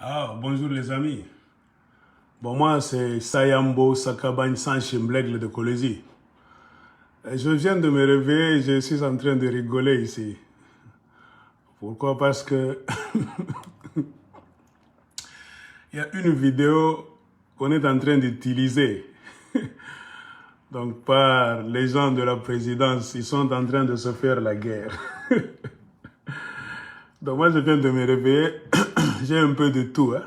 Ah, bonjour les amis. Bon, moi, c'est Sayambo Sakabagne Sanchimblegle de Kolesi. Je viens de me réveiller et je suis en train de rigoler ici. Pourquoi? Parce que il y a une vidéo qu'on est en train d'utiliser. Donc, par les gens de la présidence, ils sont en train de se faire la guerre. Donc, moi, je viens de me réveiller. J'ai un peu de tout, hein.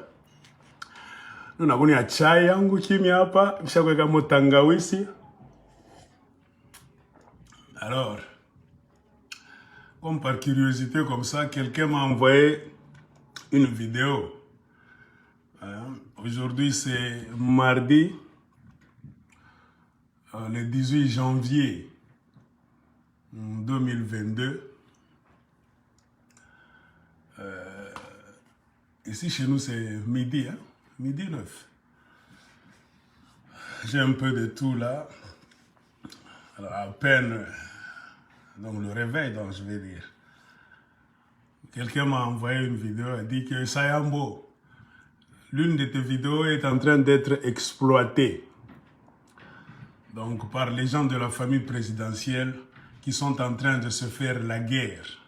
Nous avons un chai yangu kimya hapa, nishakweka motangawisi. Alors, comme par curiosité comme ça, quelqu'un m'a envoyé une vidéo. Aujourd'hui, c'est mardi, le 18 janvier 2022. Ici, chez nous, c'est midi, hein? Midi 9. J'ai un peu de tout là. Alors, à peine, donc le réveil, donc je vais dire. Quelqu'un m'a envoyé une vidéo, elle dit que Sayambo, l'une de tes vidéos est en train d'être exploitée. Donc, par les gens de la famille présidentielle qui sont en train de se faire la guerre.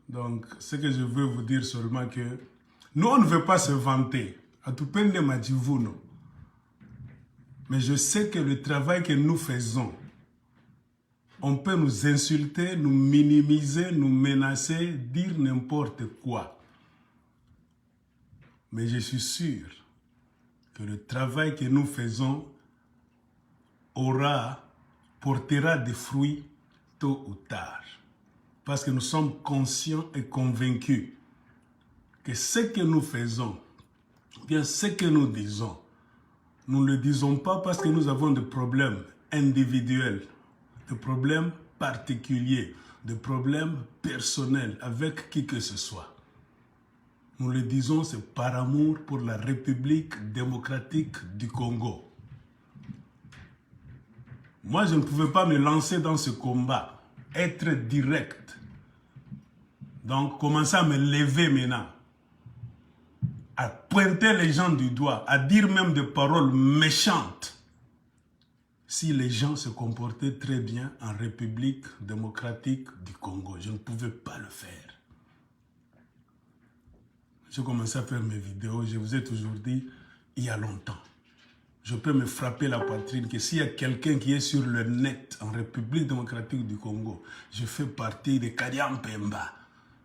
Donc, ce que je veux vous dire seulement que nous, on ne veut pas se vanter. Mais je sais que le travail que nous faisons, on peut nous insulter, nous minimiser, nous menacer, dire n'importe quoi. Mais je suis sûr que le travail que nous faisons portera des fruits tôt ou tard. Parce que nous sommes conscients et convaincus que ce que nous faisons, bien ce que nous disons, nous ne le disons pas parce que nous avons des problèmes individuels, des problèmes particuliers, des problèmes personnels avec qui que ce soit. Nous le disons, c'est par amour pour la République démocratique du Congo. Moi, je ne pouvais pas me lancer dans ce combat, être direct. Donc, commencer à me lever maintenant, à pointer les gens du doigt, à dire même des paroles méchantes. Si les gens se comportaient très bien en République démocratique du Congo, je ne pouvais pas le faire. J'ai commencé à faire mes vidéos, je vous ai toujours dit, il y a longtemps. Je peux me frapper la poitrine que s'il y a quelqu'un qui est sur le net en République démocratique du Congo, je fais partie de Kadiam Pemba.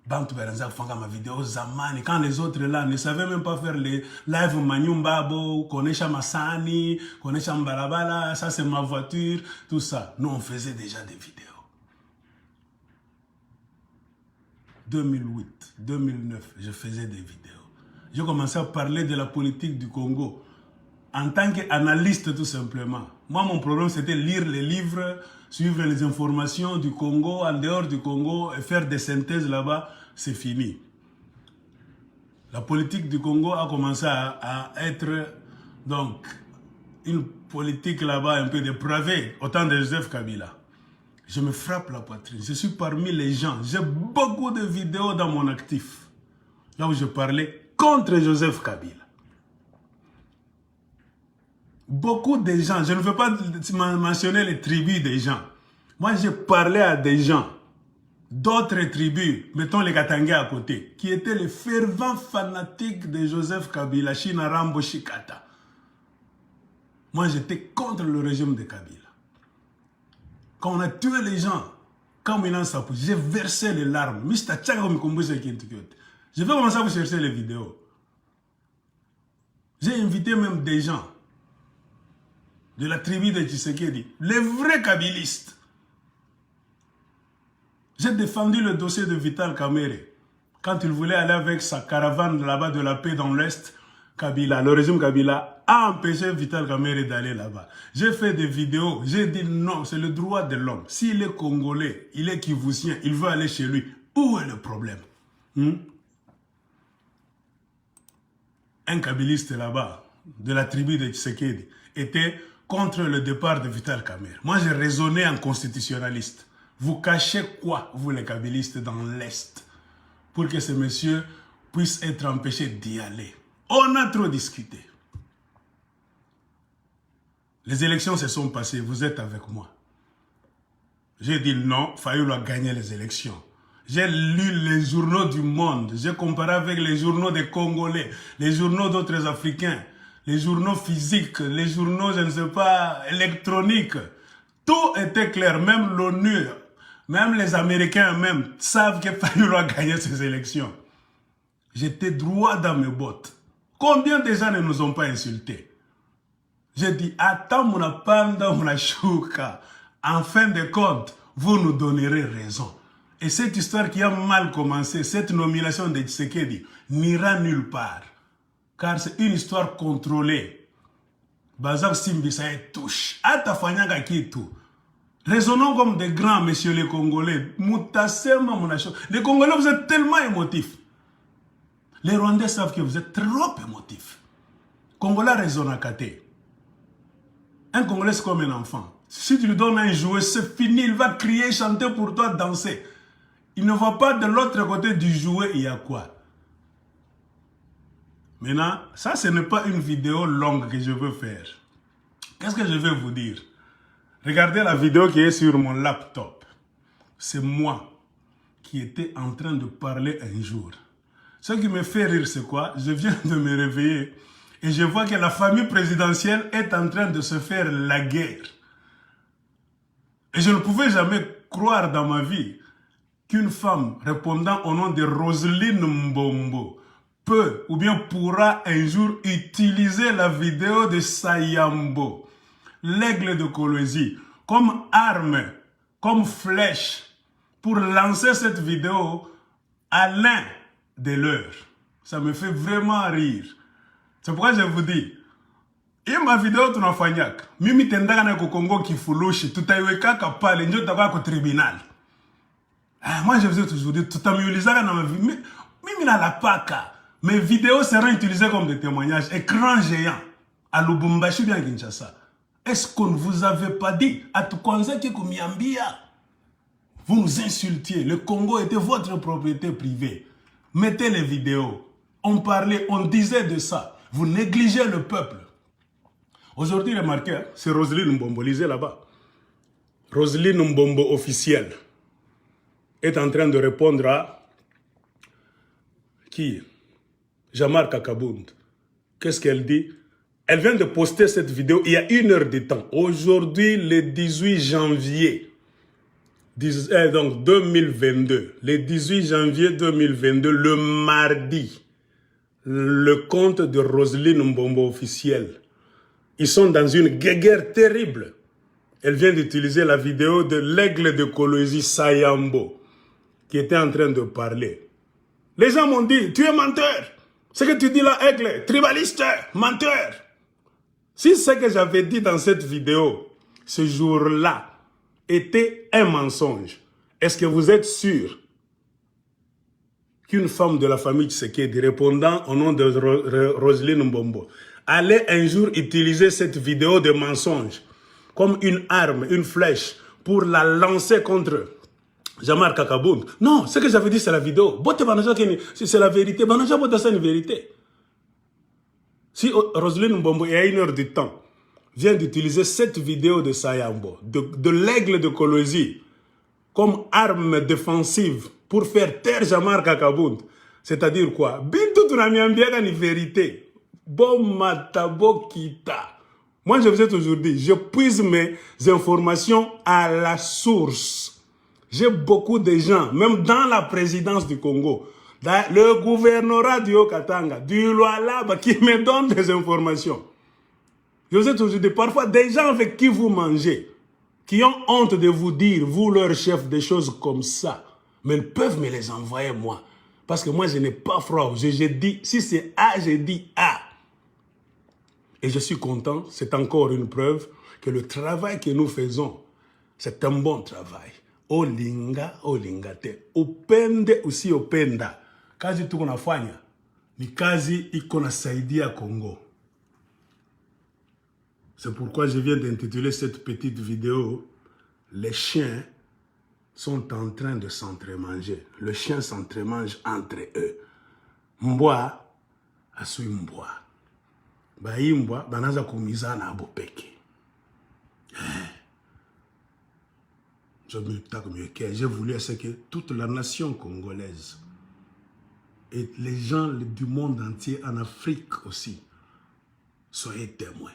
Bantu Berenza fanga ma vidéo zamani. Quand les autres là ne savaient même pas faire les live Manyumbabo, Konesha Masani, Konesha Mbalabala, ça c'est ma voiture, tout ça. Nous on faisait déjà des vidéos. 2008, 2009, je faisais des vidéos. J'ai commencé à parler de la politique du Congo en tant qu'analyste tout simplement. Moi, mon problème, c'était lire les livres, suivre les informations du Congo, en dehors du Congo, et faire des synthèses là-bas, c'est fini. La politique du Congo a commencé à être, donc, une politique là-bas un peu dépravée, au temps de Joseph Kabila. Je me frappe la poitrine. Je suis parmi les gens. J'ai beaucoup de vidéos dans mon actif. Là où je parlais contre Joseph Kabila. Beaucoup de gens, je ne veux pas mentionner les tribus des gens. Moi, j'ai parlé à des gens d'autres tribus, mettons les Katangais à côté, qui étaient les fervents fanatiques de Joseph Kabila, Shinarambo Shikata. Moi, j'étais contre le régime de Kabila. Quand on a tué les gens, comme il en s'appuie, j'ai versé les larmes. Je vais commencer à vous chercher les vidéos. J'ai invité même des gens de la tribu de Tshisekedi, les vrais kabylistes. J'ai défendu le dossier de Vital Kamerhe. Quand il voulait aller avec sa caravane là-bas de la paix dans l'Est, Kabila, le régime Kabila a empêché Vital Kamerhe d'aller là-bas. J'ai fait des vidéos, j'ai dit non, c'est le droit de l'homme. S'il est congolais, il est kivusien, il veut aller chez lui. Où est le problème? Un kabiliste là-bas, de la tribu de Tshisekedi, était contre le départ de Vital Kamerhe. Moi, j'ai raisonné en constitutionnaliste. Vous cachez quoi, vous les kabylistes, dans l'Est? pour que ces messieurs puissent être empêchés d'y aller. On a trop discuté. Les élections se sont passées, vous êtes avec moi. J'ai dit non, Fayoulou a gagné les élections. J'ai lu les journaux du monde, j'ai comparé avec les journaux des Congolais, les journaux d'autres Africains, les journaux physiques, les journaux, je ne sais pas, électroniques. Tout était clair, même l'ONU, même les Américains même savent que Fayoulou a gagné ces élections. J'étais droit dans mes bottes. Combien de gens ne nous ont pas insultés? J'ai dit, attends mon panda, mon chouka. En fin de compte, vous nous donnerez raison. Et cette histoire qui a mal commencé, cette nomination de Tshisekedi, n'ira nulle part. Car c'est une histoire contrôlée. Bazak Simbi, ça touche. Atafanyanga Kitu. Raisonnons comme des grands, messieurs les Congolais. Moutassema, mon chouka. Les Congolais, vous êtes tellement émotifs. Les Rwandais savent que vous êtes trop émotifs. Congolais raisonne à Kate. Un Congolais, c'est comme un enfant. Si tu lui donnes un jouet, c'est fini. Il va crier, chanter pour toi, danser. Il ne voit pas de l'autre côté du jouet, il y a quoi? Maintenant, ça, ce n'est pas une vidéo longue que je veux faire. Qu'est-ce que je vais vous dire? Regardez la vidéo qui est sur mon laptop. C'est moi qui étais en train de parler un jour. Ce qui me fait rire, c'est quoi? Je viens de me réveiller et je vois que la famille présidentielle est en train de se faire la guerre. Et je ne pouvais jamais croire dans ma vie qu'une femme répondant au nom de Roselyne Mbombo peut ou bien pourra un jour utiliser la vidéo de Sayambo, l'aigle de Kolwezi, comme arme, comme flèche pour lancer cette vidéo à l'un de leurs. Ça me fait vraiment rire. C'est pourquoi je vous dis, et ma vidéo tunafanyaka, mimi tendaka na Congo kifulushi, tutaiwekaka pale, ndio tutakuwa kwa tribunal. Moi je vous ai toujours dit, tutamiulizaka na ma vie, mimi na la paka. Mes vidéos seront utilisées comme des témoignages, écran géant, à Lubumbashi bien Kinshasa. Est-ce qu'on ne vous avait pas dit, à Tukwanza Kikumiambia, vous nous insultiez, le Congo était votre propriété privée. Mettez les vidéos, on parlait, on disait de ça. Vous négligez le peuple. Aujourd'hui, remarquez, c'est Roselyne Mbombo, lisez là-bas. Roselyne Mbombo officielle est en train de répondre à qui? Jean-Marc Kakabund. Qu'est-ce qu'elle dit? Elle vient de poster cette vidéo il y a 1 heure de temps. Aujourd'hui, le 18 janvier, donc 2022, le 18 janvier 2022, le mardi, le compte de Roselyne Mbombo officiel. Ils sont dans une guerre terrible. Elle vient d'utiliser la vidéo de l'aigle de Kolwezi Sayambo, qui était en train de parler. Les gens m'ont dit, tu es menteur. Ce que tu dis là, aigle, tribaliste, menteur. Si ce que j'avais dit dans cette vidéo, ce jour-là, était un mensonge, est-ce que vous êtes sûr qu'une femme de la famille Tshisekedi, répondant au nom de Roselyne Mbombo, allait un jour utiliser cette vidéo de mensonge comme une arme, une flèche, pour la lancer contre Jean-Marc Kakabund? Non, ce que j'avais dit, c'est la vidéo. C'est la vérité. C'est une vérité. Si Roselyne Mbombo, il y a 1 heure du temps, vient d'utiliser cette vidéo de Sayambo, de l'aigle de Kolwezi, comme arme défensive pour faire taire Jean-Marc Kakabund, c'est-à-dire quoi? Bintou tunamiambiaka une vérité. Bon matabo kita. Moi, je vous ai toujours dit, je puise mes informations à la source. J'ai beaucoup de gens, même dans la présidence du Congo, dans le gouvernorat du Haut-Katanga, du Lualaba, qui me donnent des informations. Je vous ai toujours dit, parfois, des gens avec qui vous mangez, qui ont honte de vous dire, vous, leur chef, des choses comme ça, mais ils peuvent me les envoyer, moi. Parce que moi, je n'ai pas froid. Je dis, si c'est A, je dis A. Et je suis content, c'est encore une preuve que le travail que nous faisons, c'est un bon travail. Olinga, olingate. Upende usi openda. Kazi tuko nafanya ni kazi iko nasaidia Congo. C'est pourquoi je viens d'intituler cette petite vidéo « Les chiens sont en train de s'entremanger. Le chien s'entremange entre eux. Mbwa asui mbwa. Bayi mbwa banaza kumiza na bopeke. J'ai voulu que toute la nation congolaise et les gens du monde entier, en Afrique aussi, soyez témoins.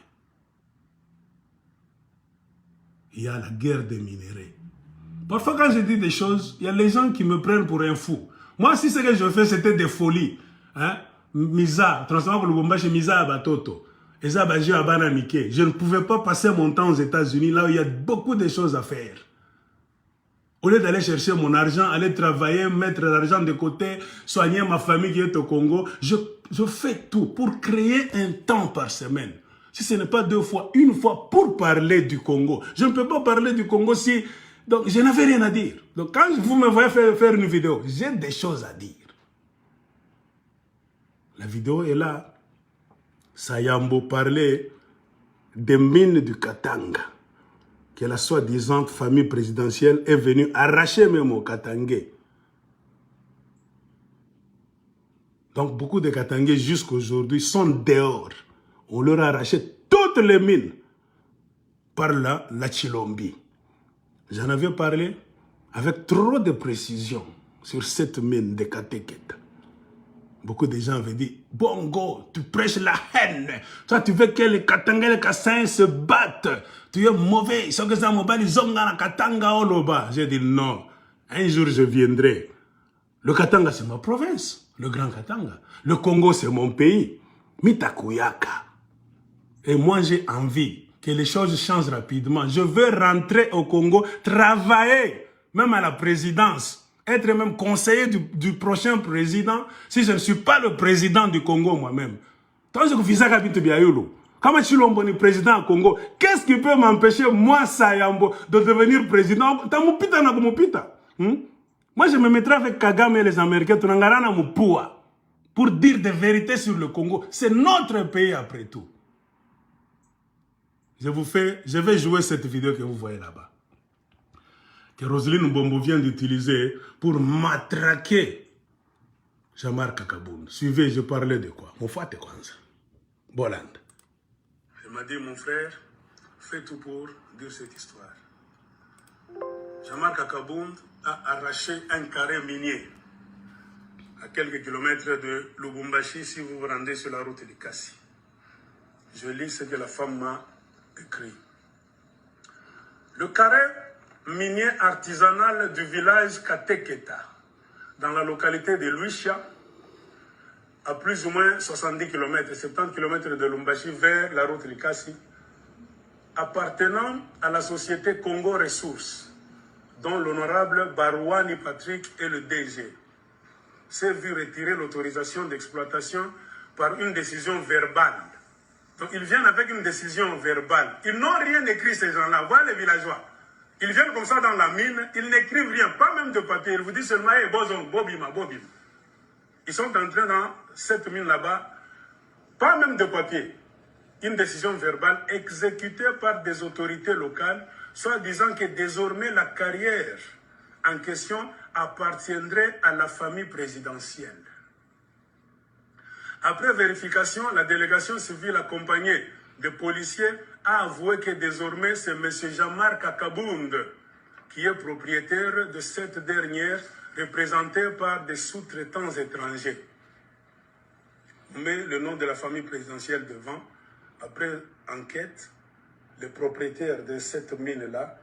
Il y a la guerre des minéraux. Parfois, quand je dis des choses, il y a les gens qui me prennent pour un fou. Moi, si ce que je fais, c'était des folies. Hein? Misa, transformer le Lubumbashi, Misa à Batoto. Et ça, je ne pouvais pas passer mon temps aux États-Unis, là où il y a beaucoup de choses à faire. Au lieu d'aller chercher mon argent, aller travailler, mettre l'argent de côté, soigner ma famille qui est au Congo, je fais tout pour créer un temps par semaine. Si ce n'est pas 2 fois, 1 fois pour parler du Congo. Je ne peux pas parler du Congo si... Donc, je n'avais rien à dire. Donc, quand vous me voyez faire une vidéo, j'ai des choses à dire. La vidéo est là. Sayambo parlait des mines du Katanga, que la soi-disant famille présidentielle est venue arracher même au Katangais. Donc, beaucoup de Katangais jusqu'aujourd'hui sont dehors. On leur a arraché toutes les mines par la Chilombi. J'en avais parlé avec trop de précision sur cette mine de Kateketa. Beaucoup de gens avaient dit, Bongo, tu prêches la haine. Toi, tu veux que les Katanga et les Kassaïens se battent. Tu es mauvais. Ils que ça mobile, ils ont la Katanga Oloba. J'ai dit non. Un jour, je viendrai. Le Katanga, c'est ma province. Le Grand Katanga. Le Congo, c'est mon pays. Mitakuyaka. Et moi, j'ai envie que les choses changent rapidement. Je veux rentrer au Congo, travailler, même à la présidence. Être même conseiller du prochain président, si je ne suis pas le président du Congo moi-même. Comment je suis le président du Congo? Qu'est-ce qui peut m'empêcher, moi, Sayambo, de devenir président? Moi, je me mettrai avec Kagame et les Américains pour dire des vérités sur le Congo. C'est notre pays après tout. Je vais jouer cette vidéo que vous voyez là-bas, que Roselyne Mbombo vient d'utiliser pour matraquer Jean-Marc Kakaboun. Suivez, je parlais de quoi? Mofate Kwanza. Boland. Il m'a dit, mon frère, fais tout pour dire cette histoire. Jean-Marc Kakaboun a arraché un carré minier à quelques kilomètres de Lubumbashi si vous vous rendez sur la route de Kassi. Je lis ce que la femme m'a écrit. Le carré minier artisanal du village Kateketa, dans la localité de Luisha, à plus ou moins 70 km, 70 km de Lubumbashi vers la route de Kassi, appartenant à la société Congo Ressources, dont l'honorable Barouani Patrick est le DG, s'est vu retirer l'autorisation d'exploitation par une décision verbale. Donc ils viennent avec une décision verbale. Ils n'ont rien écrit, ces gens-là. Voilà les villageois. Ils viennent comme ça dans la mine, ils n'écrivent rien, pas même de papier. Ils vous disent seulement, hey, Bobima. Ils sont entrés dans cette mine là-bas, pas même de papier. Une décision verbale exécutée par des autorités locales, soit disant que désormais la carrière en question appartiendrait à la famille présidentielle. Après vérification, la délégation civile accompagnée de policiers a avoué que désormais c'est M. Jean-Marc Kakabound qui est propriétaire de cette dernière, représentée par des sous-traitants étrangers. On met le nom de la famille présidentielle devant. Après enquête, les propriétaires de cette mine-là,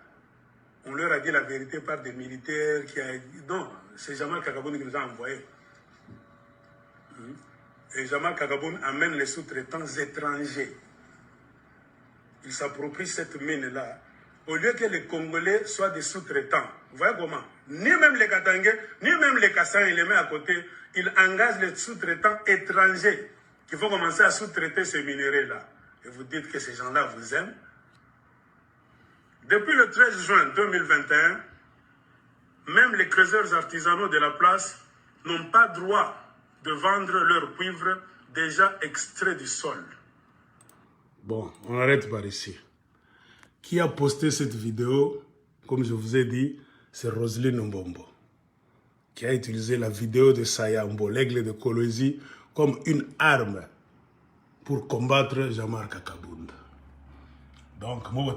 on leur a dit la vérité par des militaires qui a dit non, c'est Jean-Marc Kakabound qui nous a envoyés. Et Jean-Marc Kakabound amène les sous-traitants étrangers. Il s'approprie cette mine-là. Au lieu que les Congolais soient des sous-traitants. Vous voyez comment? Ni même les Katangais, ni même les Kassaïens, il les met à côté. Il engage les sous-traitants étrangers qui vont commencer à sous-traiter ces minéraux-là. Et vous dites que ces gens-là vous aiment. Depuis le 13 juin 2021, même les creuseurs artisanaux de la place n'ont pas droit de vendre leur cuivre déjà extrait du sol. Bon, on arrête par ici. Qui a posté cette vidéo? Comme je vous ai dit, c'est Roselyne Mbombo, qui a utilisé la vidéo de Sayambo, l'aigle de Kolwezi, comme une arme pour combattre Jean-Marc Kabunda. Donc, moi,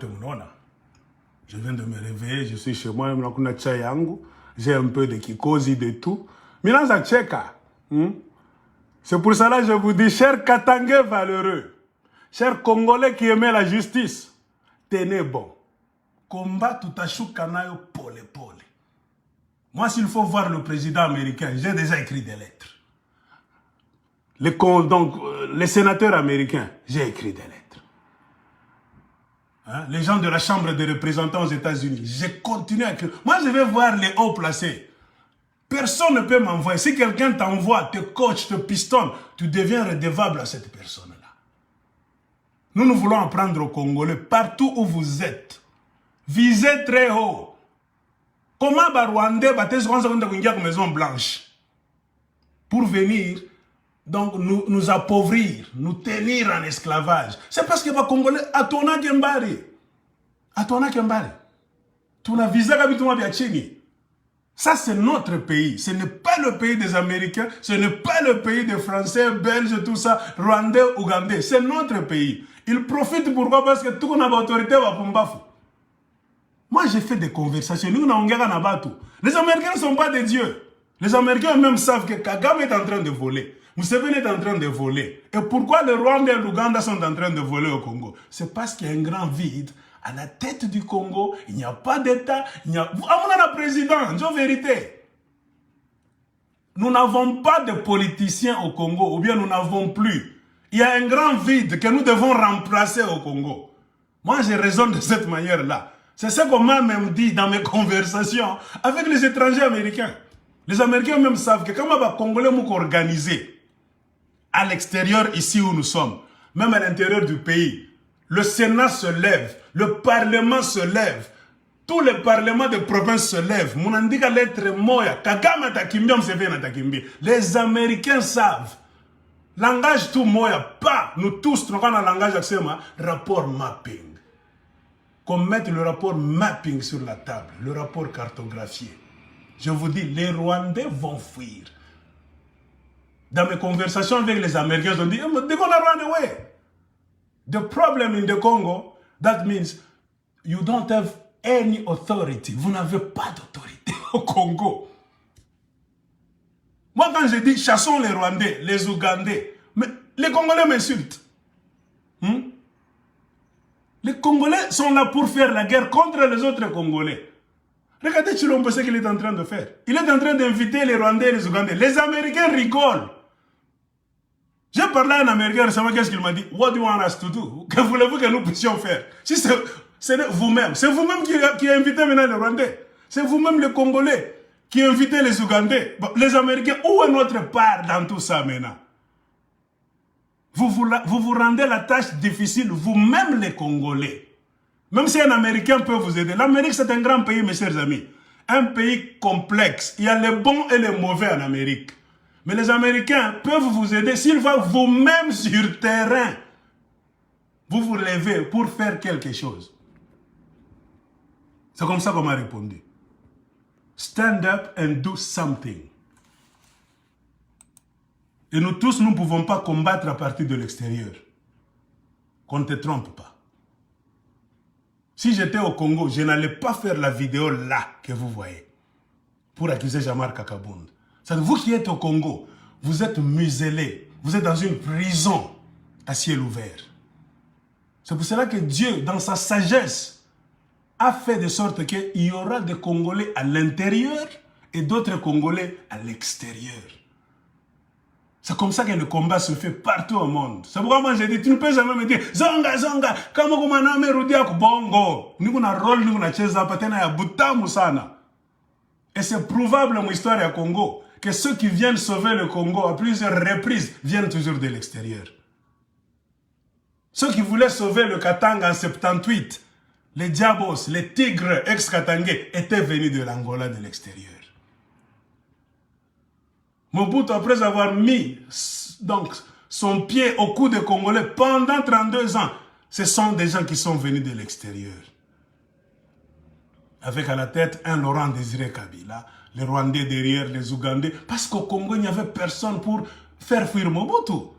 je viens de me réveiller, je suis chez moi, j'ai un peu de kikosi, de tout. C'est pour cela que je vous dis, chers Katangais valeureux, chers Congolais qui aimaient la justice, tenez bon. Combat tout à chukanayo pole pole. Moi, s'il faut voir le président américain, j'ai déjà écrit des lettres. Les sénateurs américains, j'ai écrit des lettres. Hein? Les gens de la Chambre des représentants aux États-Unis, j'ai continué à écrire. Moi, je vais voir les hauts placés. Personne ne peut m'envoyer. Si quelqu'un t'envoie, te coach, te pistonne, tu deviens redevable à cette personne-là. Nous voulons apprendre aux Congolais, partout où vous êtes, visez très haut. Comment les Rwandais une maison blanche pour venir donc nous appauvrir, nous tenir en esclavage? C'est parce que les Congolais atona kembari. Atona kembari. Tu n'as visé qu'habituellement bien chini. Ça, c'est notre pays. Ce n'est pas le pays des Américains. Ce n'est pas le pays des Français, Belges, tout ça, Rwandais, Ougandais. C'est notre pays. Ils profitent pourquoi? Parce que tout le monde a l'autorité va pour m'bafou. Moi, j'ai fait des conversations. Nous, les Américains ne sont pas des dieux. Les Américains même savent que Kagame est en train de voler. Museveni est en train de voler. Et pourquoi le Rwanda et l'Ouganda sont en train de voler au Congo? C'est parce qu'il y a un grand vide à la tête du Congo. Il n'y a pas d'État. Il n'y a... un président, c'est vérité. Nous n'avons pas de politiciens au Congo, ou bien nous n'avons plus. Il y a un grand vide que nous devons remplacer au Congo. Moi, je raisonne de cette manière-là. C'est ce qu'on m'a même dit dans mes conversations avec les étrangers américains. Les Américains même savent que quand les Congolais sont organisés à l'extérieur, ici où nous sommes, même à l'intérieur du pays, le Sénat se lève, le Parlement se lève, tous les parlements de province se lèvent. Les Américains savent. Langage tout moya, pas nous tous, nous avons un langage accès, rapport mapping. Qu'on mette le rapport mapping sur la table, le rapport cartographié. Je vous dis, les Rwandais vont fuir. Dans mes conversations avec les Américains, ils ont dit, they're gonna run away. The problem in the Congo, that means you don't have any authority. Vous n'avez pas d'autorité au Congo. Moi, quand je dis chassons les Rwandais, les Ougandais, mais les Congolais m'insultent. Les Congolais sont là pour faire la guerre contre les autres Congolais. Regardez Chilombo ce qu'il est en train de faire. Il est en train d'inviter les Rwandais et les Ougandais. Les Américains rigolent. J'ai parlé à un Américain récemment, qu'est-ce qu'il m'a dit? What do you want us to do? Que voulez-vous que nous puissions faire? Si c'est vous-même. C'est vous-même qui invitez maintenant les Rwandais. C'est vous-même les Congolais qui invitez les Ougandais. Bon, les Américains, où est notre part dans tout ça maintenant? Vous vous rendez la tâche difficile, vous-même les Congolais. Même si un Américain peut vous aider. L'Amérique, c'est un grand pays, mes chers amis. Un pays complexe. Il y a les bons et les mauvais en Amérique. Mais les Américains peuvent vous aider s'ils vont vous-même sur terrain. Vous vous levez pour faire quelque chose. C'est comme ça qu'on m'a répondu. Stand up and do something. Et nous tous, nous ne pouvons pas combattre à partir de l'extérieur. Qu'on ne te trompe pas. Si j'étais au Congo, je n'allais pas faire la vidéo là que vous voyez pour accuser Jean-Marc Kabunda. C'est vous qui êtes au Congo, vous êtes muselés, vous êtes dans une prison à ciel ouvert. C'est pour cela que Dieu, dans sa sagesse, a fait de sorte qu'il y aura des Congolais à l'intérieur et d'autres Congolais à l'extérieur. C'est comme ça que le combat se fait partout au monde. C'est pourquoi moi j'ai dit, tu ne peux jamais me dire, Zonga, Zonga, kama kumana me rudia kubongo. Nous avons un rôle, nous avons cheza patena ya butamu sana. Et c'est prouvable dans l'histoire du Congo que ceux qui viennent sauver le Congo à plusieurs reprises viennent toujours de l'extérieur. Ceux qui voulaient sauver le Katanga en 78, les Diabos, les Tigres ex-Katangais étaient venus de l'Angola de l'extérieur. Mobutu, après avoir mis donc, son pied au cou des Congolais pendant 32 ans, ce sont des gens qui sont venus de l'extérieur. avec à la tête un Laurent Désiré Kabila, les Rwandais derrière, les Ougandais, parce qu'au Congo, il n'y avait personne pour faire fuir Mobutu.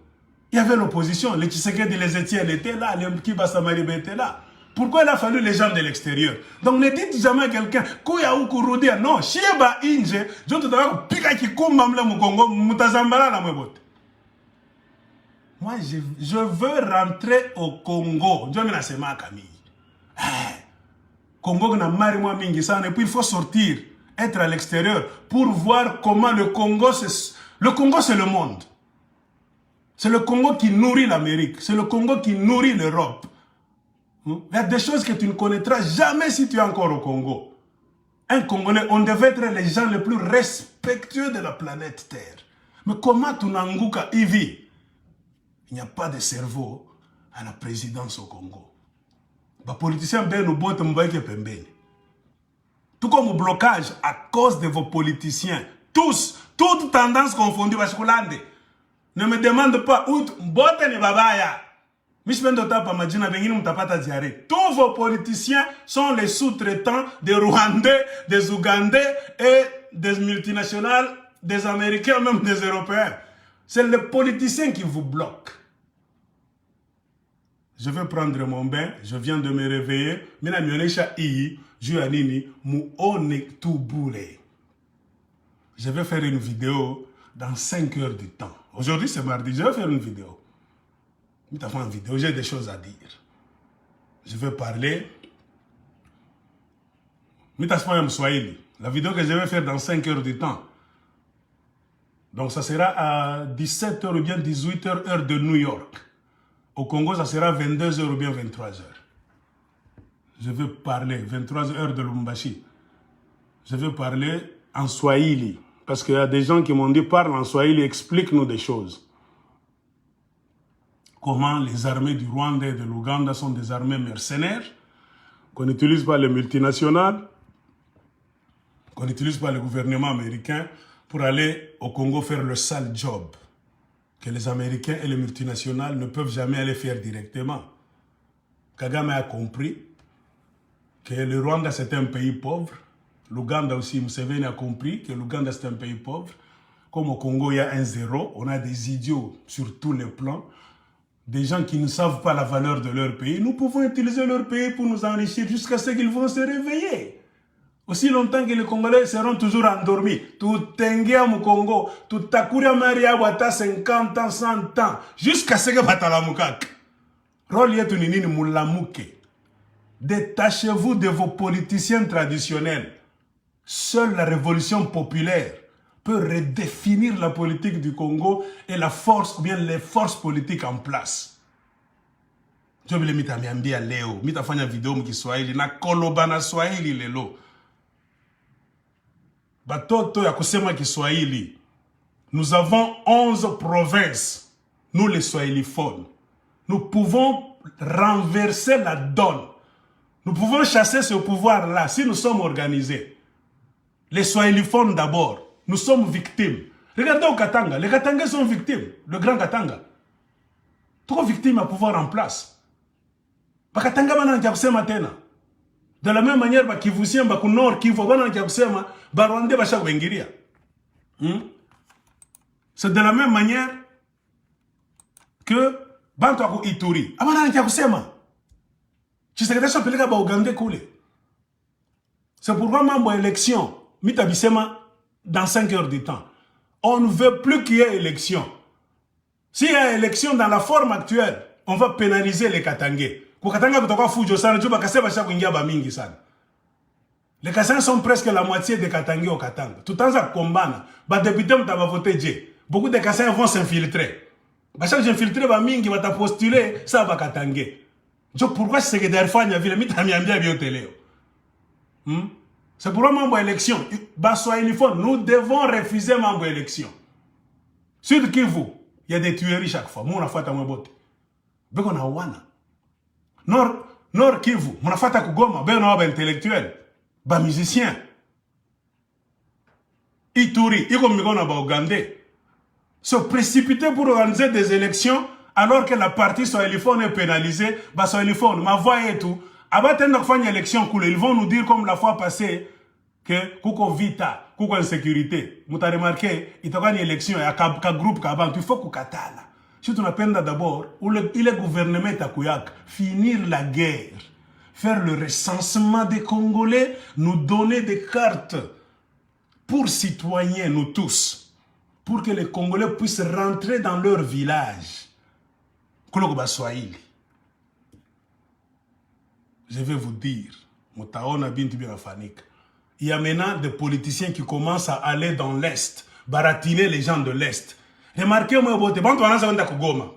Il y avait l'opposition, les Tshisekedi, les Etienne étaient là, les Kiba Samariba étaient là. Pourquoi il a fallu les gens de l'extérieur? Donc ne dites jamais à quelqu'un, Kouya ou Kouroudia, non, Chieba Inje, je te dis, Pika Kikumba Mle Congo, Moutazambala la Mwebote. Moi, je veux rentrer au Congo. Je me suis Camille. Congo, et puis il faut sortir, être à l'extérieur pour voir comment le Congo, le Congo, c'est le monde. C'est le Congo qui nourrit l'Amérique. C'est le Congo qui nourrit l'Europe. Il y a des choses que tu ne connaîtras jamais si tu es encore au Congo. Un Congolais, on devait être les gens les plus respectueux de la planète Terre. Mais comment Tunanguka y vit? Il n'y a pas de cerveau à la présidence au Congo. Les politiciens ben nous botent m'baïke pembeni. Tout comme au blocage à cause de vos politiciens. Tous, toutes tendances confondues. Ne me demande pas où bote ne babaya. Tous vos politiciens sont les sous-traitants des Rwandais, des Ougandais et des multinationales, des Américains, même des Européens. C'est les politiciens qui vous bloquent. Je vais prendre mon bain, je viens de me réveiller. Je vais faire une vidéo dans 5 heures du temps. Aujourd'hui c'est mardi, je vais faire une vidéo. J'ai des choses à dire. Je vais parler. La vidéo que je vais faire dans 5 heures du temps. Donc ça sera à 17h ou bien 18h heure de New York. Au Congo, ça sera 22h ou bien 23h. Je vais parler 23h heure de Lubumbashi. Je vais parler en Swahili. Parce qu'il y a des gens qui m'ont dit, parle en Swahili, explique-nous des choses. Comment les armées du Rwanda et de l'Ouganda sont des armées mercenaires, qu'on n'utilise pas les multinationales, qu'on n'utilise pas le gouvernement américain pour aller au Congo faire le sale job que les Américains et les multinationales ne peuvent jamais aller faire directement. Kagame a compris que le Rwanda c'est un pays pauvre, l'Ouganda aussi, Museveni a compris que l'Ouganda c'est un pays pauvre. Comme au Congo il y a un zéro, on a des idiots sur tous les plans, des gens qui ne savent pas la valeur de leur pays. Nous pouvons utiliser leur pays pour nous enrichir jusqu'à ce qu'ils vont se réveiller. Aussi longtemps que les Congolais seront toujours endormis. Tout tengia au Congo, tout takuria maria wata 50 ans, 100 ans, jusqu'à ce que batalamukak. Rôle ninini mulamuke. Détachez-vous de vos politiciens traditionnels. Seule la révolution populaire peut redéfinir la politique du Congo et la force, ou bien les forces politiques en place. Je vais mettre à Léo, je vais faire une vidéo qui Swahili, na koloba na Swahili lelo. Batoto ya kusema Kiswahili. Nous avons 11 provinces, nous les swahiliphones. Nous pouvons renverser la donne. Nous pouvons chasser ce pouvoir-là si nous sommes organisés. Les swahiliphones d'abord. Nous sommes victimes. Regardez au Katanga. Les Katangais sont victimes. Le grand Katanga. Trop victimes à pouvoir en place. Katanga bana nkiakusema tena. De la même manière, Kivusien, Nord, Kivu, bana nkiakusema, Rwandais bashaka kuingilia. C'est de la même manière que Bantu ako Ituri. Abana nkiakusema. Tshisekedi shapeleka ba Uganda kule. C'est pourquoi mambo élection, mitabisema dans 5 heures du temps. On ne veut plus qu'il y ait élection. S'il y a élection dans la forme actuelle, on va pénaliser les Katangais. Pour Katanga, les Kassans sont presque la moitié des Katangais au Katanga. Tout en ça, combat, les députés vont voter Dje. Beaucoup de Kassans vont s'infiltrer. Chaque s'infiltrer, ils vont postuler, ça va Katangais. Pourquoi c'est que derrière Fanya ville, c'est pour un membre élection. Nous devons refuser membre élection. Sur Kivu, il y a des tueries chaque fois. Moi, on a fait un botte. On a wana. Nord Kivu, on a fait un Kugoma. On a un intellectuel. Un musicien. Ituri, il y a un Ougandais. Se précipiter pour organiser des élections alors que la partie swahiliphone est pénalisée. Swahiliphone, ma voix et tout. Abatenda kufanya élection kule, ils vont nous dire comme la fois passée que kuko vita, kuko insécurité. Muta remarqué, itakuwa ni élection ya ka groupe ka bantu, il faut kukatala. Si tunapenda d'abord, il est gouvernement takuyaka, finir la guerre, faire le recensement des Congolais, nous donner des cartes pour citoyens, nous tous, pour que les Congolais puissent rentrer dans leur village. Je vais vous dire, il y a maintenant des politiciens qui commencent à aller dans l'Est, baratiner les gens de l'Est. Remarquez-moi, les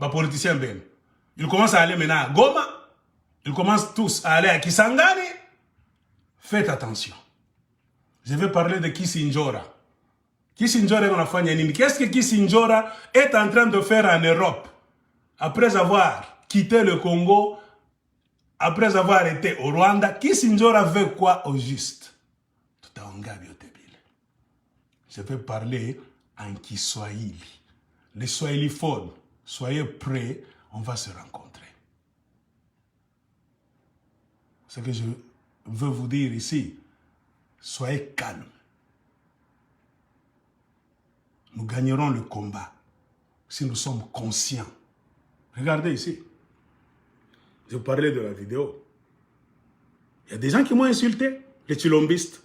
politiciens, ils commencent à aller maintenant à Goma, ils commencent tous à aller à Kisangani. Faites attention. Je vais parler de Kisinjora. Kisinjora, qu'est-ce que Kisinjora est en train de faire en Europe? Après avoir quitté le Congo, après avoir été au Rwanda, Kisinjora veut quoi au juste? Je vais parler en Kiswahili. Les Swahiliphones, soyez prêts, on va se rencontrer. Ce que je veux vous dire ici, soyez calmes. Nous gagnerons le combat si nous sommes conscients. Regardez ici. Je vous parlais de la vidéo. Il y a des gens qui m'ont insulté, les chilombistes.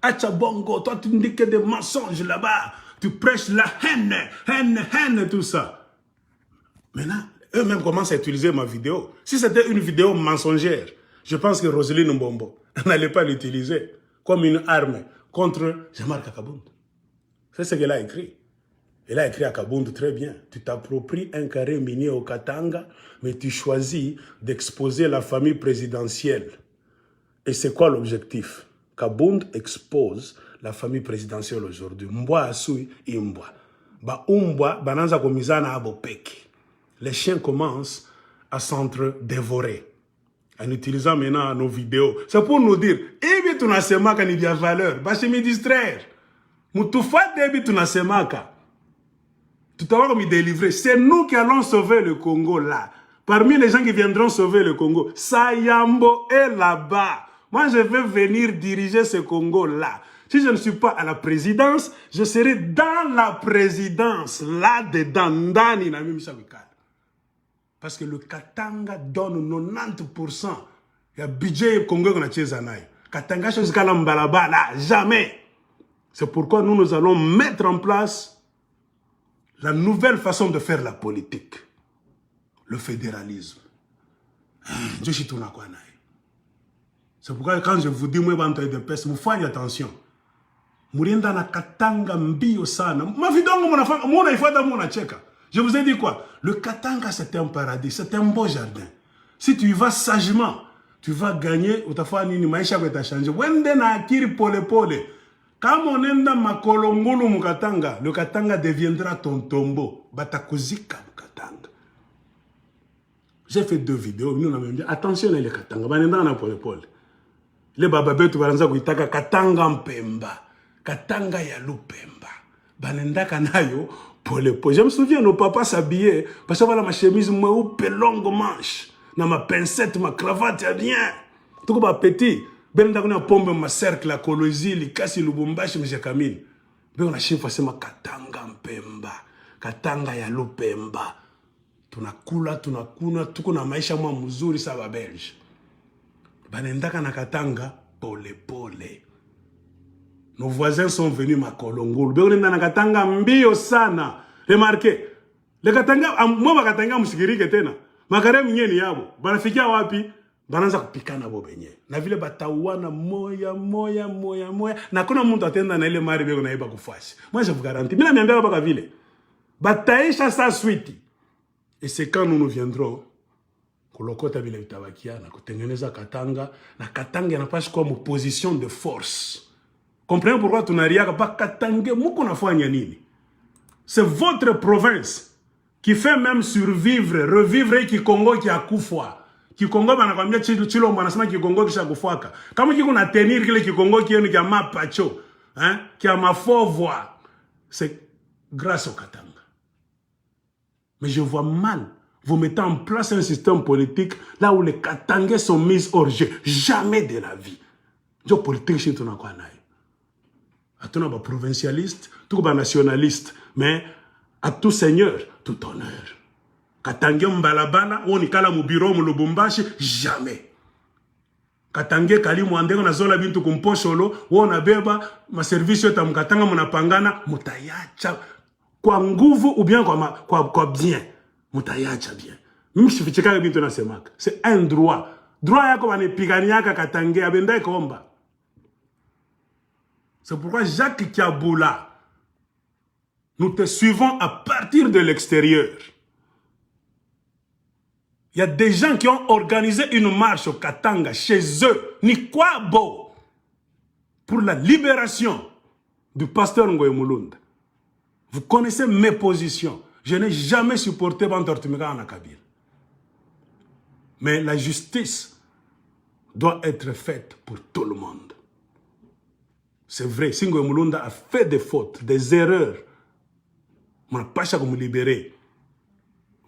Achabongo, toi tu me dis que des mensonges là-bas. Tu prêches la haine, tout ça. Maintenant, eux-mêmes commencent à utiliser ma vidéo. Si c'était une vidéo mensongère, je pense que Roselyne Mbombo n'allait pas l'utiliser comme une arme contre Jean-Marc Kabund. C'est ce qu'elle a écrit. Elle a écrit à Kabund très bien. Tu t'appropries un carré minier au Katanga, mais tu choisis d'exposer la famille présidentielle. Et c'est quoi l'objectif? Kabund expose la famille présidentielle aujourd'hui. Mbwa asui imbwa. Ba umbwa bananza komizana abo peki. Les chiens commencent à s'entre-dévorer. En utilisant maintenant nos vidéos. C'est pour nous dire, ebi tunasemaka ni vya valeur. Bache me distraire. Mutufate ebi tunasemaka. Tout à l'heure, me délivrer. C'est nous qui allons sauver le Congo là. Parmi les gens qui viendront sauver le Congo, Sayambo est là-bas. Moi, je vais venir diriger ce Congo-là. Si je ne suis pas à la présidence, je serai dans la présidence, là-dedans, Ndani na mimi Wikala. Parce que le Katanga donne 90%. Il y a budget Congo qu'on a tchezanaï. Katanga chose kalambalaba là, jamais. C'est pourquoi nous allons mettre en place la nouvelle façon de faire la politique. Le fédéralisme. Je suis tout nakwana. C'est pourquoi quand je vous dis, moi, de peste, vous faites attention. Mourinda na Katanga mbio sana. Ma vidongo mona ifada mona cheka. Je vous ai dit quoi? Le Katanga c'est un paradis, c'est un beau jardin. Si tu y vas sagement, tu vas gagner. Utafa nini maisha kwa changer. Wende na akiri pole pole. Quand on enda makolongolo mu Katanga, le Katanga deviendra ton tombeau. Batakuzika mu Katanga. J'ai fait 2 vidéos. Nous on a même dit attention les Katanga. Banenda na pole pole. Les bababetu baranza kuitaka Katanga Mpemba. Katanga ya Lupemba. Banendaka nayo pole pole. Je me souviens, nos papas s'habillaient parce que ma chemise mweupe longue manche. Na ma pincette, ma cravate ya bien. Tout comme petit. Benendaka na pombe ma cercle la Kolozi, Likasi, Lubumbashi, M. Kamil. Ben on a chiffre c'est ma Katanga Mpemba. Katanga ya Lupemba. Tunakula, tuko na maisha mwa mzuri sawa Belge. Banendaka na Katanga pole pole. Nos voisins sont venus makolongolo. Benenda na Katanga mbio sana. Remarquez. Le Katanga moi Katanga musikirike tena. Makare mnyeni yabo. Banafikia wapi? Bananza kupikana bo benye. Na vile batauana moya. Na kuna mtu atenda na ile mari beko na iba kufashi. Moi je vous garantis. Mina miambia baka vile. Bataisha sa suite. Et c'est quand nous viendrons kulokota vile vitabakia na kutengeneza Katanga na Katanga inapaswa kuwa mu position de force. Comprenez pourquoi tunariaka pas Katanga muko nafanya nini? C'est votre province qui fait même survivre, revivre Kikongo qui a kufwa. Kikongo banakwambia Chilombo anasema Kikongo kisha kufwaka. Kama kiko na tenir kile Kikongo kienu kia mapacho, hein, qui a ma faux voix, c'est grâce au Katanga. Mais je vois mal vous mettez en place un système politique là où les Katangais sont mis hors jeu. Jamais de la vie. Je politique chez toi quoi naï. À tout ba provincialiste, tout ba nationaliste, mais à tout seigneur, tout honneur. Katangais mbalabala, on y kala mu bureau mu Lubumbashi, jamais. Katangais kali muandeko na zola bintu kumposholo, on a beba ma service yo tamkatanga munapangana mutayacha kwa nguvu ou bien kwa bien. Mutayacha bien. Mimi sifichika bintu na semaka. C'est un droit. Droit yako banepigania Katangais abenda komba. C'est pourquoi Jacques Kiaboula, nous te suivons à partir de l'extérieur. Il y a des gens qui ont organisé une marche au Katanga, chez eux, Nikwabo, pour la libération du pasteur Ngoye Mulunda. Vous connaissez mes positions. Je n'ai jamais supporté Bantortumika en Akabir. Mais la justice doit être faite pour tout le monde. C'est vrai, si Ngoye Mulunda a fait des fautes, des erreurs, on n'a pas cherché à me libérer.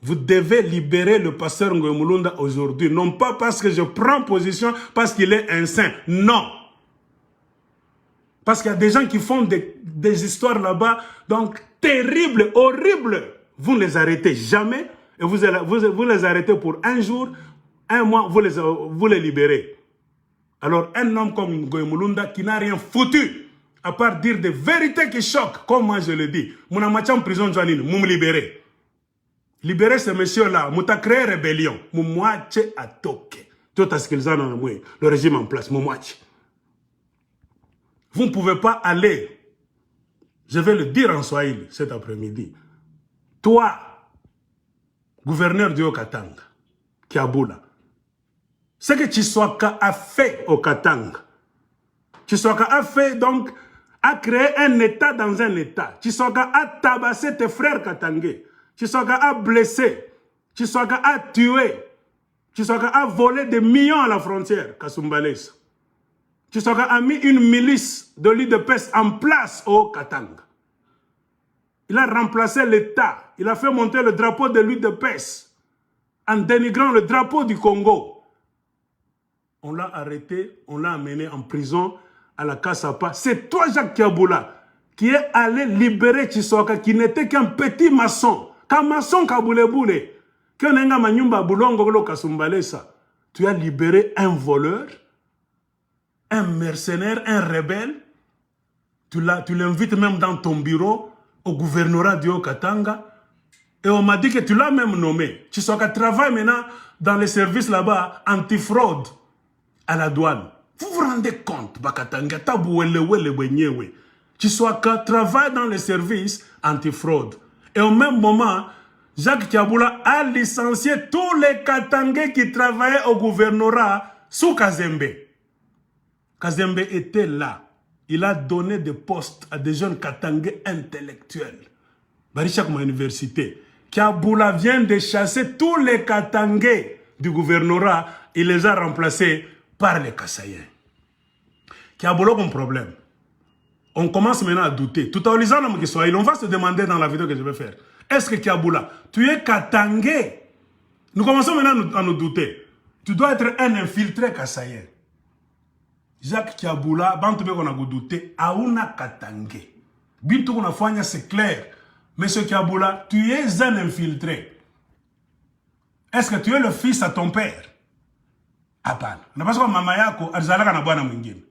Vous devez libérer le pasteur Ngoye Mulunda aujourd'hui. Non pas parce que je prends position, parce qu'il est un saint. Non. Parce qu'il y a des gens qui font des histoires là-bas, donc terribles, horribles. Vous ne les arrêtez jamais. Et vous les arrêtez pour un jour, un mois, vous les libérez. Alors, un homme comme Ngoye Mulunda qui n'a rien foutu, à part dire des vérités qui choquent, comme moi je le dis, mon amateur en prison, vous me libérez. Libérez ce monsieur-là, vous avez créé rébellion, vous moitié à toquer. Tout ce qu'ils ont le régime en place, vous moitié. Vous ne pouvez pas aller, je vais le dire en Swahili cet après-midi. Toi, gouverneur du Haut-Katanga, Kiaboula, ce que Tshisekedi a fait au Katanga, Tshisekedi a fait donc, a créé un État dans un État. Tshisekedi a tabassé tes frères katangais. Tshisekedi a blessé. Tshisekedi a tué. Tshisekedi a volé des millions à la frontière, Kasumbalesa. Tshisekedi a mis une milice de l'UDPS en place au Katanga. Il a remplacé l'État. Il a fait monter le drapeau de l'UDPS en dénigrant le drapeau du Congo. On l'a arrêté, on l'a amené en prison à la Kasapa. C'est toi, Jacques Kiaboula, qui est allé libérer Tshisekedi, qui n'était qu'un petit maçon. Qu'un maçon Kabouleboule. Tu as libéré un voleur, un mercenaire, un rebelle. Tu l'invites même dans ton bureau, au gouvernorat du Haut-Katanga. Et on m'a dit que tu l'as même nommé. Tshisekedi travaille maintenant dans les services là-bas, anti-fraude. À la douane. Vous vous rendez compte, Bakatanga, Tshisekedi travaille dans les services anti-fraude. Et au même moment, Jacques Kiaboula a licencié tous les Katangais qui travaillaient au gouvernorat sous Kazembe. Kazembe était là. Il a donné des postes à des jeunes Katangais intellectuels. Barichakma Université. Kiaboula vient de chasser tous les Katangais du gouvernorat. Il les a remplacés par les Kassaïens. Kiaboula a un problème. On commence maintenant à douter. Tout en lisant l'homme qui soit, on va se demander dans la vidéo que je vais faire. Est-ce que Kiaboula, tu es Katangais? Nous commençons maintenant à nous douter. Tu dois être un infiltré Kassaïen. Jacques Kiaboula, Bantoube qu'on a douté, Aouna Katangais. Bintou qu'on a fait, c'est clair. Monsieur Kiaboula, tu es un infiltré. Est-ce que tu es le fils à ton père? Apana. Na parce que mama yako alizalaka na bwana mwingine.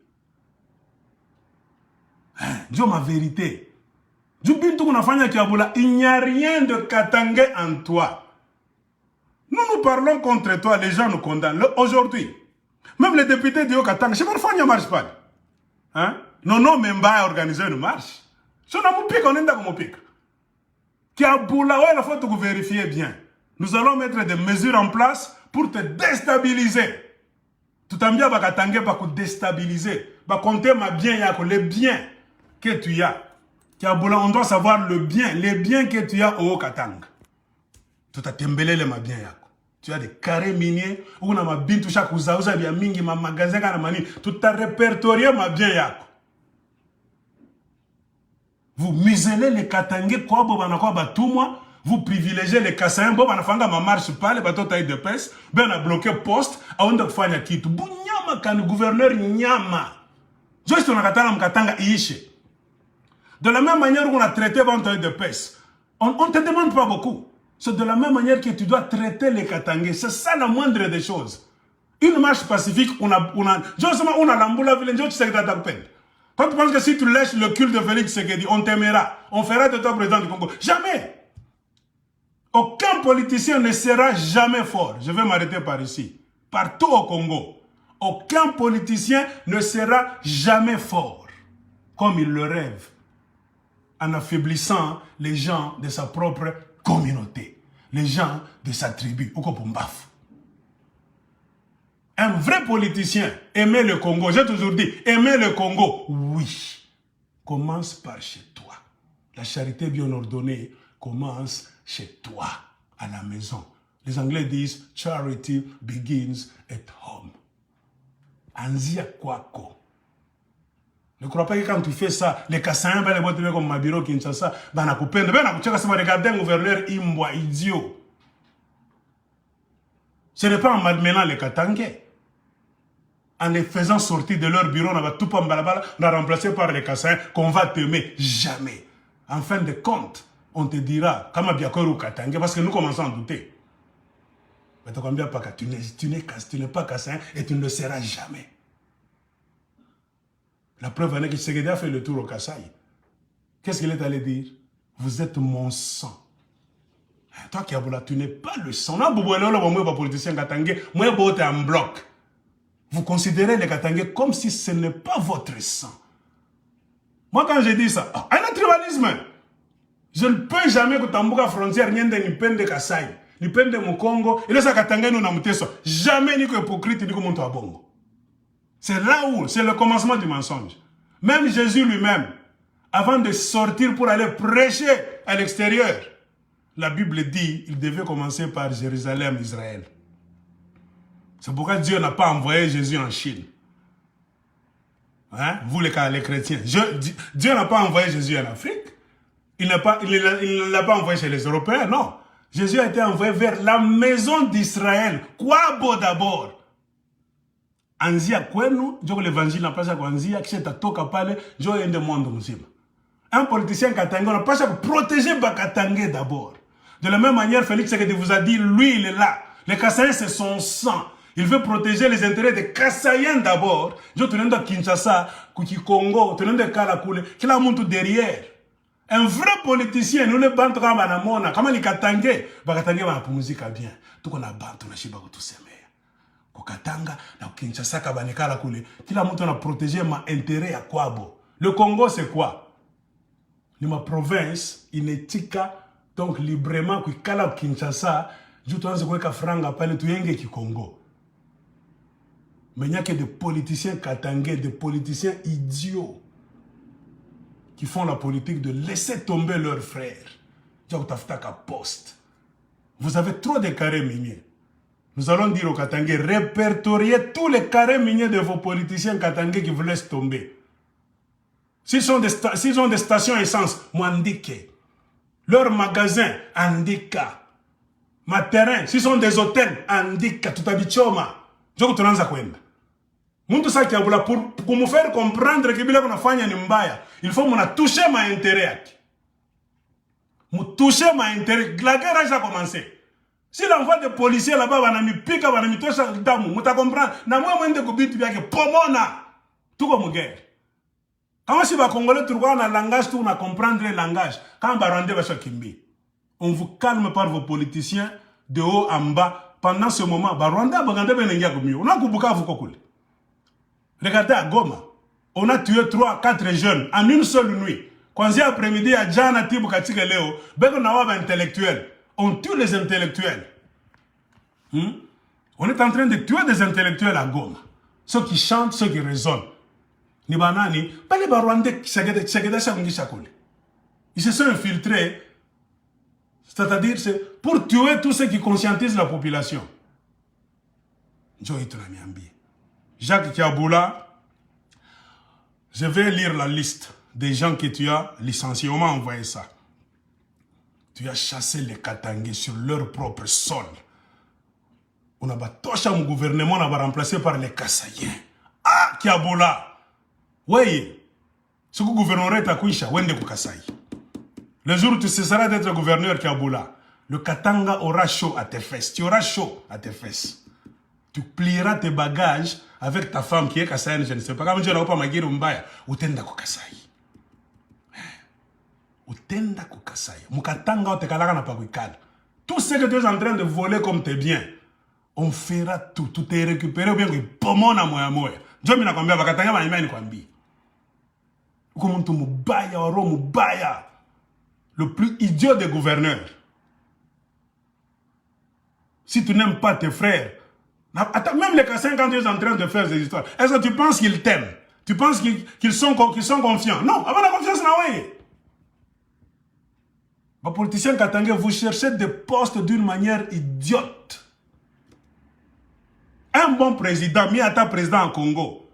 Dis ma vérité. Du bintu kunafanya Kiaboula, il n'y a rien de Katangais en toi. Nous parlons contre toi, les gens nous condamnent. Aujourd'hui, même les députés du Haut-Katanga, je ne sais pas si marche pas. Hein? Non, même pas organiser une marche. Si on a mon pic, on est dans mon pic. Kiaboula, ouais, il faut que vous vérifiez bien. Nous allons mettre des mesures en place pour te déstabiliser. Tout en bien, Bakatangé, pour te déstabiliser. Bah, compter ma bien, les biens que tu as. Kiaboula, on doit savoir le bien, les biens que tu as au Haut-Katanga. Tout a tembélé les ma bien, tu as des carrés miniers, ou on a ma bin, tout chaque ouza, ouza, bien mingi, ma magasin, tout a répertorié ma bien, yako. Vous muselez les Katangais, quoi, tout moi. vous privilégiez les Kassaïens, bon, on a fait ma marche pas, les bateaux taille de pêche, ben on a bloqué poste, on a fait un kit. Bounyama, quand le gouverneur Nyama. Juste on a katana mkatanga iishe. De la même manière qu'on a traité les taille de pêche, on ne te demande pas beaucoup. C'est de la même manière que tu dois traiter les Katangais. C'est ça la moindre des choses. Une marche pacifique, on a l'amboula ville, tu sais que tu as peine. Quand tu penses que si tu lèches le culte de Félix Tshisekedi, on t'aimera, on fera de toi président du Congo. Jamais. Aucun politicien ne sera jamais fort. Je vais m'arrêter par ici. Partout au Congo, aucun politicien ne sera jamais fort, comme il le rêve, en affaiblissant les gens de sa propre communauté, les gens de sa tribu, ou Kopumbaf. Un vrai politicien aimer le Congo, j'ai toujours dit, aimer le Congo, oui, commence par chez toi. La charité bien ordonnée commence chez toi, à la maison. Les Anglais disent, charity begins at home. Anzia kwako. Ne crois pas que quand tu fais ça, les Kassaïens, les boîtes comme Mabiro, Kinshasa, regarder un gouverneur Imboa, idiot. Ce n'est pas en malmenant les Katangais. En les faisant sortir de leur bureau, on va tout pas balabala, on a remplacé par les Kassaïens qu'on va t'aimer. Jamais. En fin de compte, on te dira, comme Biakoro Katangais, parce que nous commençons à douter. Mais tu n'es pas Kassaïen et tu ne le seras jamais. La preuve est que Tshisekedi a fait le tour au Kasaï. Qu'est-ce qu'il est allé dire? Vous êtes mon sang. Toi, Kiaboula, tu n'es pas le sang. Moi, politicien Katangais, moi, je en bloc. Vous considérez les Katangais comme si ce n'est pas votre sang. Moi, quand je dis ça, un tribalisme. Je ne peux jamais que Tambuka frontière n'y ait ni peine de Kasaï, ni peine de Mukongo, et là, ça Katangais nous n'a jamais ni que hypocrite, ni que mon bongo. C'est là où, c'est le commencement du mensonge. Même Jésus lui-même, avant de sortir pour aller prêcher à l'extérieur, la Bible dit qu'il devait commencer par Jérusalem, Israël. C'est pourquoi Dieu n'a pas envoyé Jésus en Chine. Hein? Vous les chrétiens. Dieu n'a pas envoyé Jésus en Afrique. Il ne l'a pas envoyé chez les Européens, non. Jésus a été envoyé vers la maison d'Israël. Quoi beau d'abord? Anzia kwenu, je l'évangile n'a pas à Anzia, qui s'est à toka pale, je un de monde musima. Un politicien katangé n'a pas à protéger Bakatangé d'abord. De la même manière, Félix Tshisekedi vous a dit, lui il est là. Les Kassaïens c'est son sang. Il veut protéger les intérêts des Kassaïens d'abord. Je te demande à Kinshasa, Kuki Congo, te demande à Kalakoule, qui l'a monté derrière. Un vrai politicien, nous ne bantons pas à Mona. Comment les Katangé, Bakatangé va pour musique bien. Tout qu'on a banté, on a chiba tout s'aimer. Katanga na Kinshasa kabanekala kule kila mtu na protéger ma intérêt à kwabo. Le Congo c'est quoi? Ni ma province inetika donc librement ku kala Kinshasa ju tuanze kuweka franga pale tuyenge ki Congo. Mais il n'y a que des politiciens katangais, des politiciens idiots qui font la politique de laisser tomber leurs frères. Vous avez trop de carrés miniers. Nous allons dire aux Katangais, répertoriez tous les carrés miniers de vos politiciens Katangais qui vous laissent tomber. S'ils ont des stations essence, m'indiquez. Leurs magasins, indiquez. Ma terrain, s'ils sont des hôtels, indiquez. Tout habichoma. Je vous trans à quoi? Pour me faire comprendre que il faut que toucher mon intérêt. Toucher mon intérêt. La guerre a déjà commencé. Si l'envoi des policiers là-bas, on a mis pique, on a mis tout ça, vous comprenez? Na moi, moi, de bien que pomona, tout comme guerre. Quand si va congolais, tu vois, on a langage, tout, on a comprendre le langage. Quand on va rendre sur Kimbi, on vous calme par vos politiciens de haut en bas. Pendant ce moment, Rwanda, on a Kubuka, vous coulez. Regardez à Goma, on a tué 3-4 jeunes en une seule nuit. Quand c'est après-midi, à Djana, Tibou, Katika, Léo, on a un intellectuel. On tue les intellectuels. On est en train de tuer des intellectuels à Goma. Ceux qui chantent, ceux qui raisonnent. Nibanani, pas les Rwandais qui ils se sont infiltrés. C'est-à-dire, c'est pour tuer tous ceux qui conscientisent la population. Jacques Kiaboula, je vais lire la liste des gens que tu as licenciés. On m'a envoyé ça. Tu as chassé les Katangais sur leur propre sol. On a battu mon gouvernement, on a remplacé par les Kassaïens. Ah, Kiabola. Oui. Ce que le gouvernement est à Kouisha, Wende Kassaï. Le jour où tu cesseras d'être gouverneur Kiabola, le Katanga aura chaud à tes fesses. Tu auras chaud à tes fesses. Tu plieras tes bagages avec ta femme qui est Kassaïenne, je ne sais pas. Comme je n'ai pas ma guerre, ou tenda ko Kassaï. Ou tenda ko Kassaï. Mukatanga ou te kalaka na pakwikal. Tout ce que tu es en train de voler comme tes biens, on fera tout. Tout est récupéré ou bien que pomona moya moya. Jomi na kwambia bakatanga ba imani kwambi. Uko muntu mubaya oro mubaya. Le plus idiot des gouverneurs. Si tu n'aimes pas tes frères, attends, même les Kassens, quand tu es en train de faire des histoires, est-ce que tu penses qu'ils t'aiment? Tu penses qu'ils sont confiants? Non, avant la confiance, non. Les politiciens katangais, vous cherchez des postes d'une manière idiote. Un bon président, Miata président en Congo,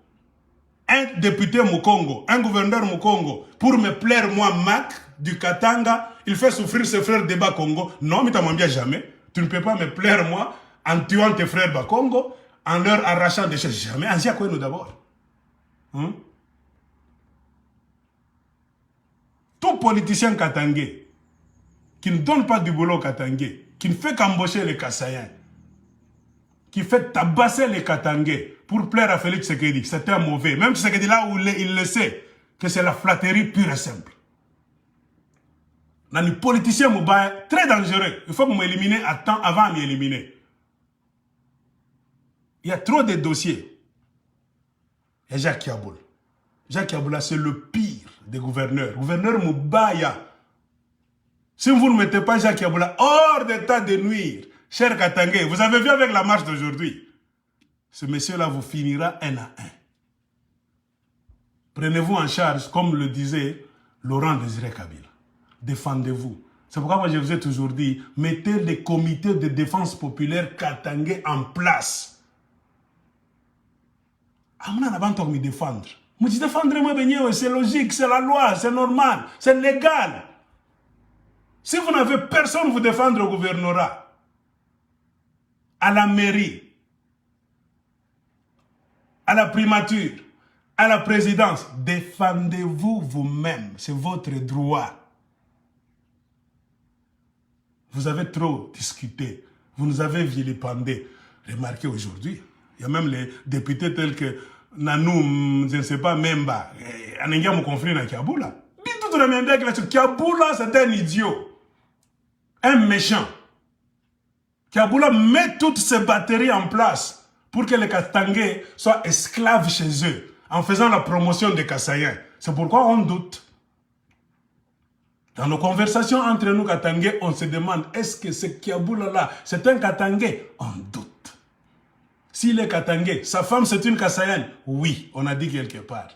un député Mukongo, un gouverneur Mukongo, pour me plaire, moi, Mac, du Katanga, il fait souffrir ses frères de Bas-Congo. Non, mais tu m'en bien jamais. Tu ne peux pas me plaire, moi, en tuant tes frères Bas-Congo, en leur arrachant des choses. Jamais. En quoi nous d'abord. Tout politicien katangais qui ne donne pas du boulot katangais, qui ne fait qu'embaucher les Kassaïens, qui fait tabasser les Katangais pour plaire à Félix Tshisekedi, c'est un mauvais. Même Tshisekedi là où il le sait, que c'est la flatterie pure et simple. Les politiciens très dangereux. Il faut m'éliminer à temps avant de m'éliminer. Il y a trop de dossiers. Il y a Jacques Kiaboula. Jacques Kiaboula, c'est le pire des gouverneurs. Gouverneur Moubaya. Si vous ne mettez pas Jacques Kiaboula hors d'état de nuire, cher Katangais, vous avez vu avec la marche d'aujourd'hui, ce monsieur-là vous finira un à un. Prenez-vous en charge, comme le disait Laurent Désiré Kabila. Défendez-vous. C'est pourquoi moi je vous ai toujours dit, mettez des comités de défense populaire katangais en place. Amna n'a pas me défendre. Moi je défendrai moi, c'est logique, c'est la loi, c'est normal, c'est légal. Si vous n'avez personne vous défendre au gouvernorat, à la mairie, à la primature, à la présidence, défendez-vous vous-même. C'est votre droit. Vous avez trop discuté. Vous nous avez vilipendé. Remarquez aujourd'hui, il y a même les députés tels que Nanou, je ne sais pas, Memba, Anengia mon conflit dans Kiaboula. Dites tout le monde que Kiaboula, c'est un idiot. Un méchant. Kiaboula met toutes ces batteries en place pour que les Katangais soient esclaves chez eux, en faisant la promotion des Kassaïens. C'est pourquoi on doute. Dans nos conversations entre nous Katangais, on se demande, est-ce que ce Kiaboula-là, c'est un Katangais? On doute. S'il est Katangais, sa femme c'est une Kassaïenne? Oui, on a dit quelque part.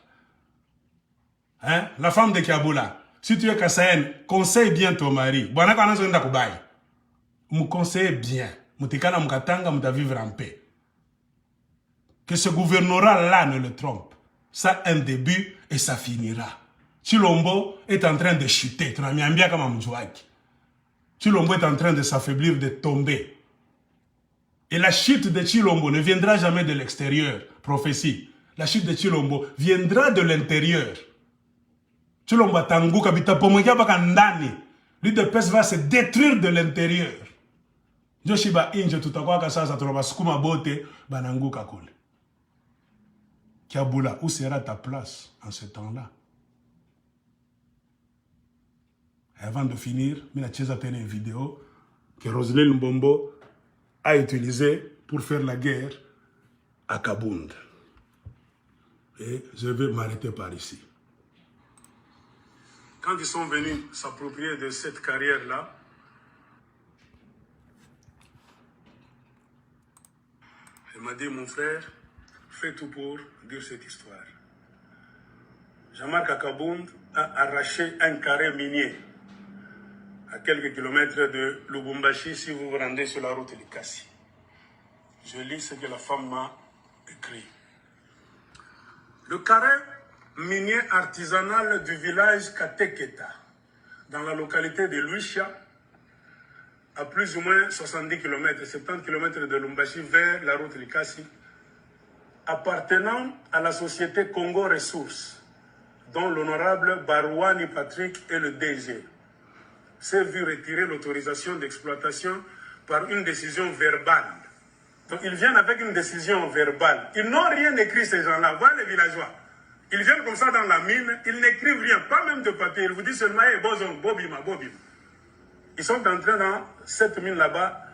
Hein? La femme de Kiaboula, si tu es Kassaïenne, conseille bien ton mari. Me conseille bien. Moutikana Mukatanga, mouta vivre en paix. Que ce gouvernorat-là ne le trompe. Ça a un début et ça finira. Chilombo est en train de chuter. Chilombo est en train de s'affaiblir, de tomber. Et la chute de Chilombo ne viendra jamais de l'extérieur. Prophétie. La chute de Chilombo viendra de l'intérieur. Chilombo tangu kabita pomoya bakandani. L'UDPS va se détruire de l'intérieur. Joshiba inje tutakuwa kasasa tunabasukuma bote bananguka kule. Kiaboula, où sera ta place en ce temps-là? Avant de finir, je vais une vidéo que Roselyne Mbombo a utilisée pour faire la guerre à Kabound. Et je vais m'arrêter par ici. Quand ils sont venus s'approprier de cette carrière-là, il m'a dit, mon frère, fais tout pour dire cette histoire. Jean-Marc Kabound a arraché un carré minier à quelques kilomètres de Lubumbashi si vous vous rendez sur la route de Likasi. Je lis ce que la femme m'a écrit. Le carré minier artisanal du village Kateketa, dans la localité de Luisha, à plus ou moins 70 km, 70 km de Lumbashi vers la route Likasi, appartenant à la société Congo Ressources, dont l'honorable Barouani Patrick est le DG, s'est vu retirer l'autorisation d'exploitation par une décision verbale. Donc ils viennent avec une décision verbale. Ils n'ont rien écrit, ces gens-là. Voilà les villageois. Ils viennent comme ça dans la mine, ils n'écrivent rien, pas même de papier. Ils vous disent seulement, hey, Bozon, Bobima, Bobima. Ils sont entrés dans cette mine là-bas,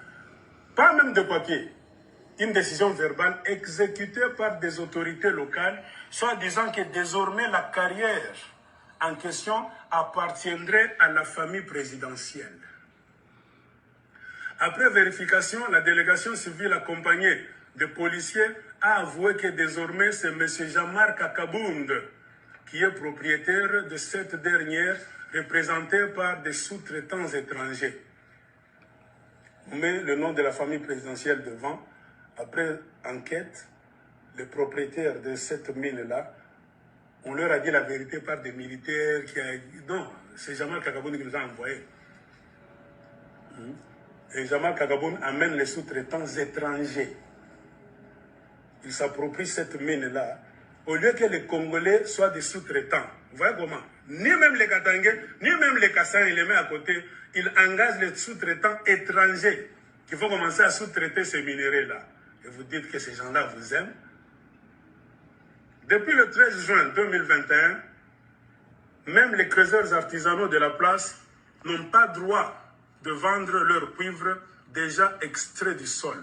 pas même de papier. Une décision verbale exécutée par des autorités locales, soit disant que désormais la carrière en question appartiendrait à la famille présidentielle. Après vérification, la délégation civile accompagnée de policiers a avoué que désormais c'est M. Jean-Marc Akabound qui est propriétaire de cette dernière, représentée par des sous-traitants étrangers. On met le nom de la famille présidentielle devant. Après enquête, les propriétaires de cette mine-là, on leur a dit la vérité par des militaires qui a dit non, c'est Jean-Marc Akabound qui nous a envoyés. Et Jean-Marc Akabound amène les sous-traitants étrangers. Ils s'approprient cette mine-là. Au lieu que les Congolais soient des sous-traitants. Vous voyez comment? Ni même les Katangais, ni même les Kassans, ils les mettent à côté. Ils engagent les sous-traitants étrangers qui vont commencer à sous-traiter ces minéraux-là. Et vous dites que ces gens-là vous aiment. Depuis le 13 juin 2021, même les creuseurs artisanaux de la place n'ont pas droit de vendre leur cuivre déjà extrait du sol.